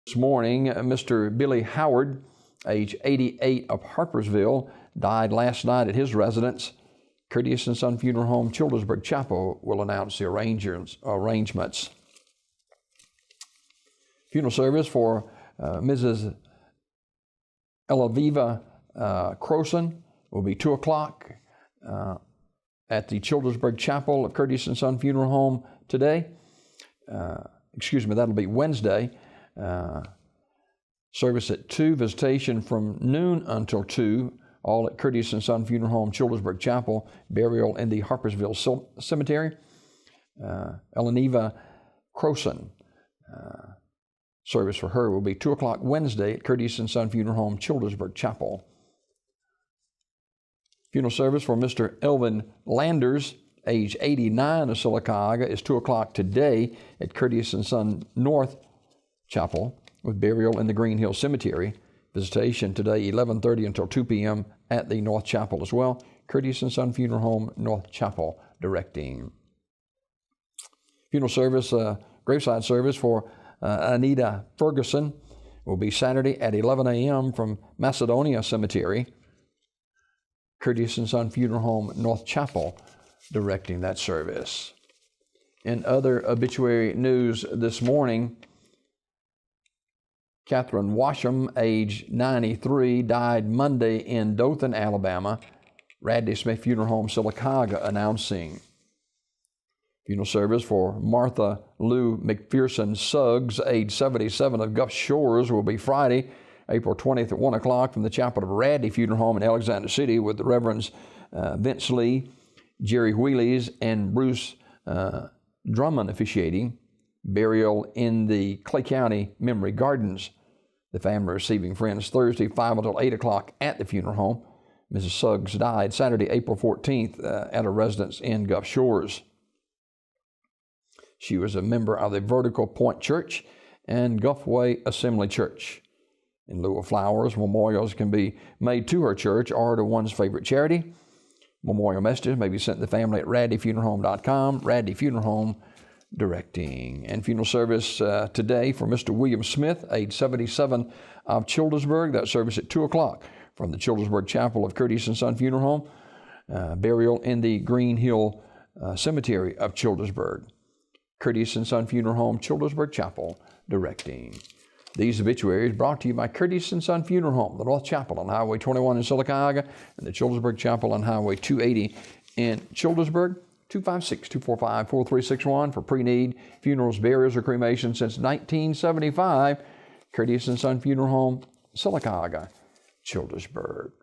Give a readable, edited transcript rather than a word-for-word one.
This morning, Mr. Billy Howard, age 88 of Harpersville, died last night at his residence. Curtis and Son Funeral Home, Childersburg Chapel will announce the arrangements. Funeral service for Mrs. Elaviva Croson will be 2 o'clock at the Childersburg Chapel of Curtis and Son Funeral Home today. That'll be Wednesday. Service at 2, visitation from noon until 2, all at Curtis and Son Funeral Home, Childersburg Chapel, burial in the Harpersville Cemetery. Eleniva Croson, service for her will be 2 o'clock Wednesday at Curtis and Son Funeral Home, Childersburg Chapel. Funeral service for Mr. Elvin Landers, age 89 of Sylacauga, is 2 o'clock today at Curtis and Son North Chapel, with burial in the Green Hill Cemetery. Visitation today 11:30 until 2 p.m. at the North Chapel as well. Curtis and Son Funeral Home, North Chapel, directing. Funeral service, graveside service for Anita Ferguson will be Saturday at 11 a.m. from Macedonia Cemetery. Curtis and Son Funeral Home, North Chapel, directing that service. In other obituary news this morning, Catherine Washam, age 93, died Monday in Dothan, Alabama. Radley Smith Funeral Home, Sylacauga, announcing. Funeral service for Martha Lou McPherson Suggs, age 77 of Gulf Shores, will be Friday, April 20th at 1 o'clock from the Chapel of Radley Funeral Home in Alexander City, with the Reverends Vince Lee, Jerry Wheelies, and Bruce Drummond officiating. Burial in the Clay County Memory Gardens. The family receiving friends Thursday, 5 until 8 o'clock at the funeral home. Mrs. Suggs died Saturday, April 14th at a residence in Gulf Shores. She was a member of the Vertical Point Church and Gulfway Assembly Church. In lieu of flowers, memorials can be made to her church or to one's favorite charity. Memorial messages may be sent to the family at radleyfuneralhome.com. Radley Funeral Home, directing. And funeral service today for Mr. William Smith, age 77 of Childersburg. That service at 2 o'clock from the Childersburg Chapel of Curtis and Son Funeral Home. Burial in the Green Hill Cemetery of Childersburg. Curtis and Son Funeral Home, Childersburg Chapel, directing. These obituaries brought to you by Curtis and Son Funeral Home, the North Chapel on Highway 21 in Sylacauga, and the Childersburg Chapel on Highway 280 in Childersburg. 256-245-4361 for pre-need funerals, burials, or cremation since 1975. Curtis and Son Funeral Home, Sylacauga, Childersburg.